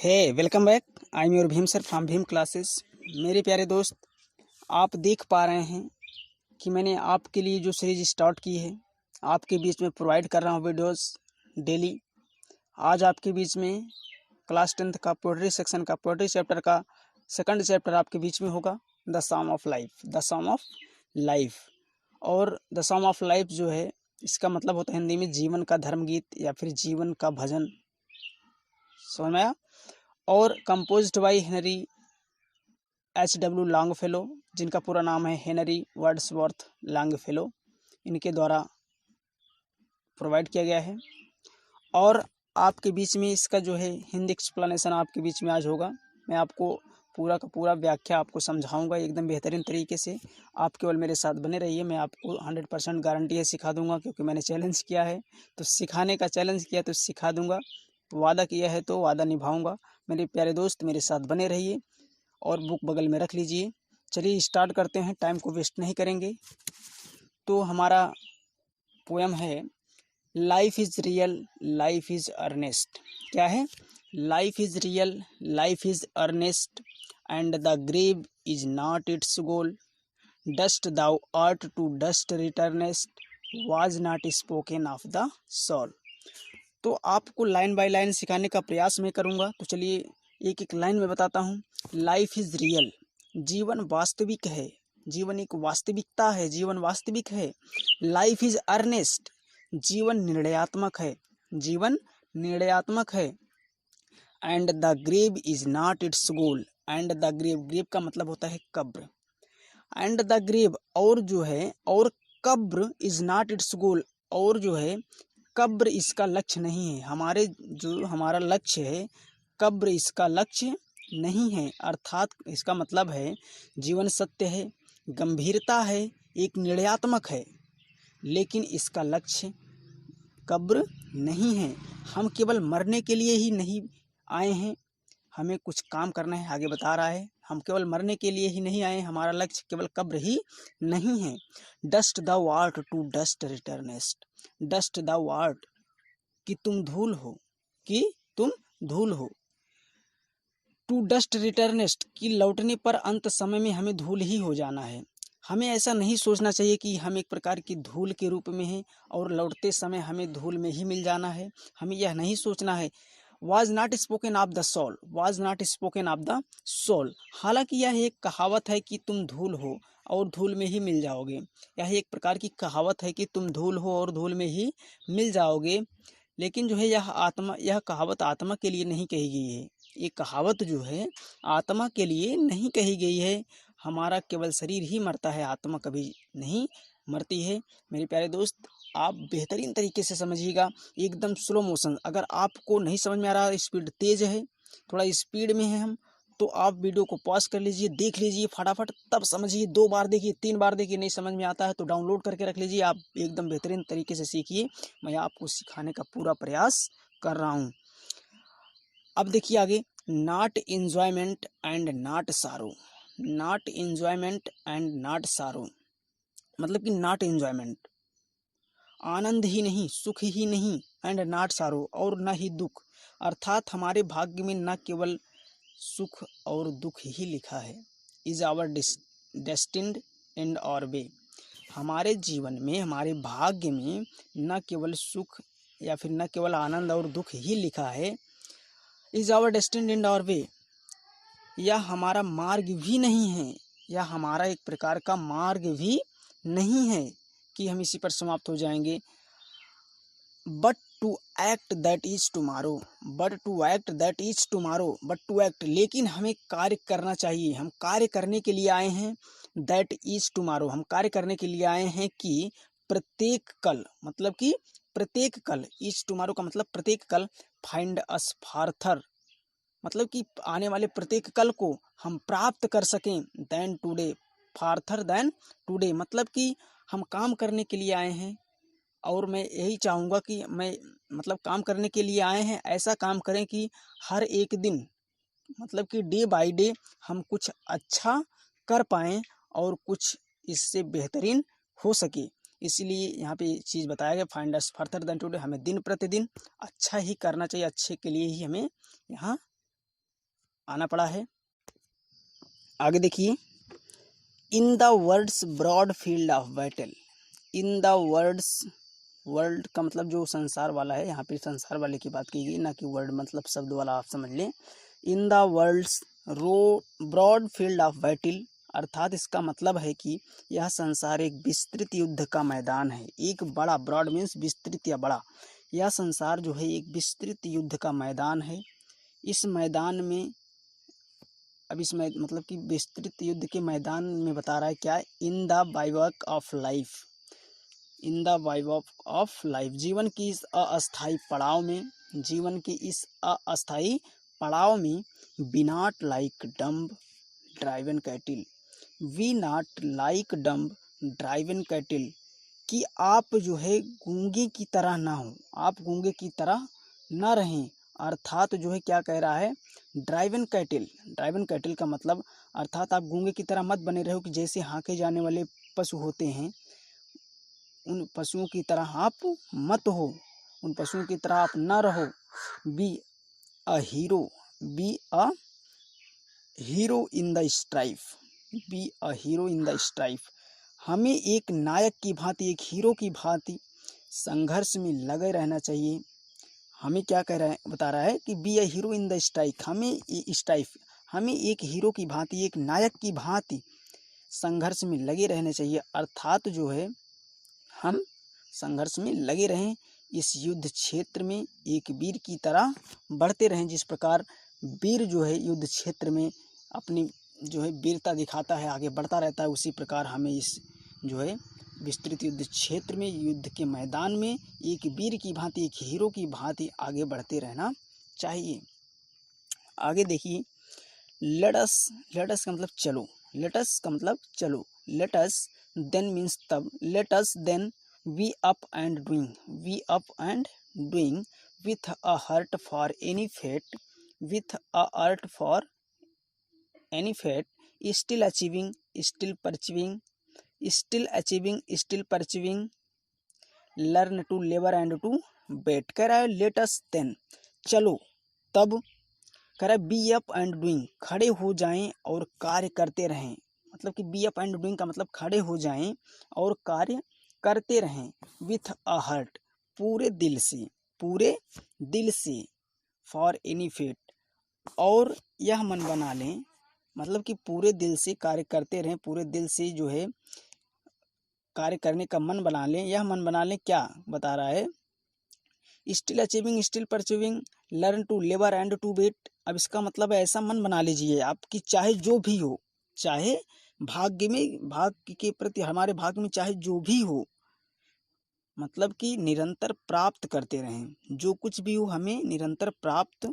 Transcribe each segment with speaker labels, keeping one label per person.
Speaker 1: Hey welcome back. I am your Bheem sir from Bheem classes. मेरे प्यारे दोस्त, आप देख पा रहे हैं कि मैंने आपके लिए जो सीरीज स्टार्ट की है, आपके बीच में प्रोवाइड कर रहा हूँ वीडियोस डेली। आज आपके बीच में क्लास 10th का पोएट्री सेक्शन का पोएट्री चैप्टर का सेकंड चैप्टर आपके बीच में होगा, the song of life. The song of life और द सॉन्ग ऑफ लाइफ जो है, इसका मतलब होता है हिंदी में जीवन का धर्म गीत या फिर जीवन का भजन। समझ में आया? और composed by Henry H.W. Longfellow, जिनका पूरा नाम है हेनरी वर्ड्सवर्थ लॉन्गफेलो, इनके द्वारा प्रोवाइड किया गया है। और आपके बीच में इसका जो है हिंदी एक्सप्लेनेशन आपके बीच में आज होगा। मैं आपको पूरा का पूरा व्याख्या आपको समझाऊंगा एकदम बेहतरीन तरीके से। आप केवल मेरे साथ बने रहिए, मैं आपको 100% गारंटी है सिखा दूंगा, क्योंकि मैंने चैलेंज किया है तो सिखाने का चैलेंज किया तो सिखा दूंगा। वादा किया है तो वादा निभाऊंगा। मेरे प्यारे दोस्त, मेरे साथ बने रहिए और बुक बगल में रख लीजिए। चलिए स्टार्ट करते हैं, टाइम को वेस्ट नहीं करेंगे। तो हमारा पोयम है life is real, life is earnest. क्या है? Life is real, life is earnest, and the grave is not its goal. Dust thou art to dust returnest, was not spoken of the soul. तो आपको line by line सिखाने का प्रयास मैं करूँगा। तो चलिए एक एक लाइन में बताता हूँ। लाइफ इज़ रियल, जीवन वास्तविक है, जीवन एक वास्तविकता है, जीवन वास्तविक है। लाइफ इज़ अर्नेस्ट, जीवन निर्णयात्मक है, जीवन निर्णयात्मक है। And the grave is not its goal, and the grave, grave का मतलब होता है कब्र। एंड द ग्रेव, और जो है, और कब्र इज़ नॉट इट्स गोल, और जो है कब्र इसका लक्ष्य नहीं है। हमारे जो हमारा लक्ष्य है, कब्र इसका लक्ष्य नहीं है। अर्थात इसका मतलब है जीवन सत्य है, गंभीरता है, एक निर्णयात्मक है, लेकिन इसका लक्ष्य कब्र नहीं है। हम केवल मरने के लिए ही नहीं आए हैं, हमें कुछ काम करना है। आगे बता रहा है, हम केवल मरने के लिए ही नहीं आए, हमारा लक्ष्य केवल कब्र ही नहीं है। Dust thou art to dust returnest, dust thou art, कि तुम धूल हो, कि तुम धूल हो। टू डस्ट रिटर्नेस्ट, कि लौटने पर अंत समय में हमें धूल ही हो जाना है। हमें ऐसा नहीं सोचना चाहिए कि हम एक प्रकार की धूल के रूप में हैं और लौटते समय हमें धूल में ही मिल जाना है। हमें यह नहीं सोचना है। Was not spoken of the soul, was not spoken of the soul. हालांकि यह एक कहावत है कि तुम धूल हो और धूल में ही मिल जाओगे। यह एक प्रकार की कहावत है कि तुम धूल हो और धूल में ही मिल जाओगे। लेकिन जो है यह कहावत आत्मा के लिए नहीं कही गई है। ये कहावत जो है आत्मा के लिए नहीं कही गई है। हमारा केवल शरीर ही मरता है, आत्मा कभी नहीं मरती है। मेरे प्यारे दोस्त, आप बेहतरीन तरीके से समझिएगा, एकदम स्लो मोशन। अगर आपको नहीं समझ में आ रहा, स्पीड तेज है, थोड़ा स्पीड में है हम, तो आप वीडियो को पॉज कर लीजिए, देख लीजिए फटाफट, तब समझिए। 2 बार देखिए, 3 बार देखिए, नहीं समझ में आता है तो डाउनलोड करके रख लीजिए। आप एकदम बेहतरीन तरीके से सीखिए। मैं आपको सिखाने का पूरा प्रयास कर रहा हूँ। अब देखिए आगे, नॉट एंजॉयमेंट एंड नॉट सारो। नॉट एंजॉयमेंट एंड नॉट सारो, मतलब कि नॉट एंजॉयमेंट, आनंद ही नहीं, सुख ही नहीं, एंड नॉट सारो, और न ही दुख। अर्थात हमारे भाग्य में न केवल सुख और दुख ही लिखा है। इज आवर डेस्टिन्ड एंड और वे। हमारे जीवन में, हमारे भाग्य में न केवल सुख या फिर न केवल आनंद और दुख ही लिखा है। इज आवर डेस्टिन्ड एंड और वे, यह हमारा मार्ग भी नहीं है, यह हमारा एक प्रकार का मार्ग भी नहीं है कि हम इसी पर समाप्त हो जाएंगे। But to act that is tomorrow, but to act that is tomorrow, but to act, लेकिन हमें कार्य करना चाहिए। हम कार्य करने के लिए आए हैं। दैट इज टुमारो, हम कार्य करने के लिए आए हैं कि प्रत्येक कल, मतलब कि प्रत्येक कल, इज टुमारो का मतलब प्रत्येक कल, फाइंड अस फार्थर, मतलब कि आने वाले प्रत्येक कल को हम प्राप्त कर सकें। देन टुडे, फार्थर देन टुडे, मतलब कि हम काम करने के लिए आए हैं। और मैं यही चाहूँगा कि मैं, मतलब काम करने के लिए आए हैं, ऐसा काम करें कि हर एक दिन, मतलब कि डे बाय डे हम कुछ अच्छा कर पाएँ और कुछ इससे बेहतरीन हो सके। इसीलिए यहाँ पे चीज़ बताया गया, find us farther than today, हमें दिन प्रतिदिन अच्छा ही करना चाहिए, अच्छे के लिए ही हमें यहाँ आना पड़ा है। आगे देखिए, in the words broad field of battle. In the words, world का मतलब जो संसार वाला है, यहाँ पे संसार वाले की बात की गई, ना कि वर्ड मतलब शब्द वाला, आप समझ लें। In the world's broad field of battle, अर्थात इसका मतलब है कि यह संसार एक विस्तृत युद्ध का मैदान है। एक बड़ा, ब्रॉड मीन्स विस्तृत या बड़ा, यह संसार जो है एक विस्तृत युद्ध का मैदान है। इस मैदान में, अब इसमें मतलब कि विस्तृत युद्ध के मैदान में बता रहा है क्या, in the bivouac of life. In the bivouac of life, जीवन की इस अस्थायी पड़ाव में, जीवन की इस अस्थायी पड़ाव में, we not like dumb driven cattle, we not like dumb driven cattle, कि आप जो है गूंगे की तरह ना हो, आप गूंगे की तरह ना रहें। अर्थात जो है क्या कह रहा है, ड्राइवन कैटिल, ड्राइवन कैटिल का मतलब अर्थात आप गूंगे की तरह मत बने रहो, कि जैसे हाँके जाने वाले पशु होते हैं, उन पशुओं की तरह आप मत हो, उन पशुओं की तरह आप ना रहो। Be a hero, be a hero in the strife, be a hero in the strife, हमें एक नायक की भांति, एक हीरो की भांति संघर्ष में लगे रहना चाहिए। हमें क्या कह रहा है, बता रहा है कि be a hero in the strike, हमें स्ट्राइफ, हमें एक हीरो की भांति, एक नायक की भांति संघर्ष में लगे रहने चाहिए। अर्थात जो है हम संघर्ष में लगे रहें, इस युद्ध क्षेत्र में एक वीर की तरह बढ़ते रहें। जिस प्रकार वीर जो है युद्ध क्षेत्र में अपनी जो है वीरता दिखाता है, आगे बढ़ता रहता है, उसी प्रकार हमें इस जो है विस्तृत युद्ध क्षेत्र में, युद्ध के मैदान में एक वीर की भांति, एक हीरो की भांति आगे बढ़ते रहना चाहिए। आगे देखिए, लेट अस का मतलब चलो, लेट अस का मतलब चलो, लेट अस देन मीन्स तब, let us then be up and doing, be up and doing with a heart for any fate, with a heart for any fate, still achieving, still pursuing, still achieving, still pursuing, learn to labour and to wait. कह रहा है late us then, चलो तब, कह रहा है be up and doing, खड़े हो जाएं और कार्य करते रहें। मतलब कि बी अप एंड डूइंग का मतलब खड़े हो जाएं और कार्य करते रहें। विथ अ हार्ट, पूरे दिल से, पूरे दिल से, फॉर एनी फेट, और यह मन बना लें, मतलब कि पूरे दिल से कार्य करते रहें, पूरे दिल से जो है कार्य करने का मन बना लें। यह मन बना लें, क्या बता रहा है, still achieving, still pursuing, learn to labour and to wait. अब इसका मतलब है ऐसा मन बना लीजिए आपकी, चाहे जो भी हो, चाहे भाग्य में, भाग्य के प्रति, हमारे भाग्य में चाहे जो भी हो, मतलब कि निरंतर प्राप्त करते रहें, जो कुछ भी हो हमें निरंतर प्राप्त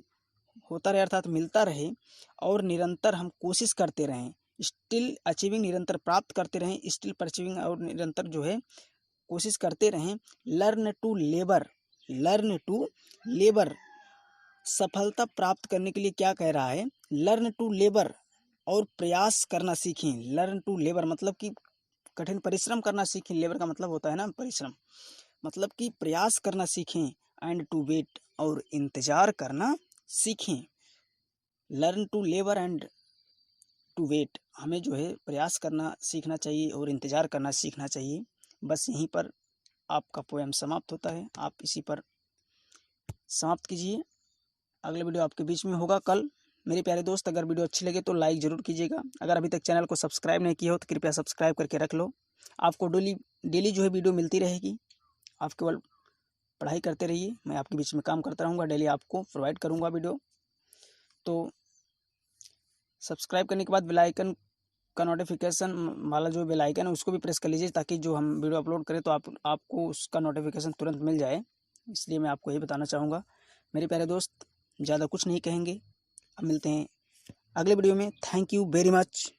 Speaker 1: होता रहे, अर्थात मिलता रहे, और निरंतर हम कोशिश करते रहें। स्टिल अचीविंग, निरंतर प्राप्त करते रहें, स्टिल परचीविंग, और निरंतर जो है कोशिश करते रहें। Learn to labour, learn to labour, सफलता प्राप्त करने के लिए क्या कह रहा है, लर्न टू लेबर, और प्रयास करना सीखें। लर्न टू लेबर मतलब कि कठिन परिश्रम करना सीखें, लेबर का मतलब होता है ना परिश्रम, मतलब कि प्रयास करना सीखें। एंड टू वेट, और इंतजार करना सीखें। Learn to labour and to wait, हमें जो है प्रयास करना सीखना चाहिए और इंतजार करना सीखना चाहिए। बस यहीं पर आपका पोएम समाप्त होता है, आप इसी पर समाप्त कीजिए। अगले वीडियो आपके बीच में होगा कल। मेरे प्यारे दोस्त, अगर वीडियो अच्छी लगे तो लाइक ज़रूर कीजिएगा। अगर अभी तक चैनल को सब्सक्राइब नहीं किया हो तो कृपया सब्सक्राइब करके रख लो। आपको डेली जो है वीडियो मिलती रहेगी। आप केवल पढ़ाई करते रहिए, मैं आपके बीच में काम करता रहूँगा, डेली आपको प्रोवाइड करूँगा वीडियो। तो सब्सक्राइब करने के बाद बेल आइकन का नोटिफिकेशन वाला जो बेल आइकन है उसको भी प्रेस कर लीजिए, ताकि जो हम वीडियो अपलोड करें तो आपको उसका नोटिफिकेशन तुरंत मिल जाए। इसलिए मैं आपको यही बताना चाहूँगा। मेरे प्यारे दोस्त, ज़्यादा कुछ नहीं कहेंगे, अब मिलते हैं अगले वीडियो में। Thank you very much.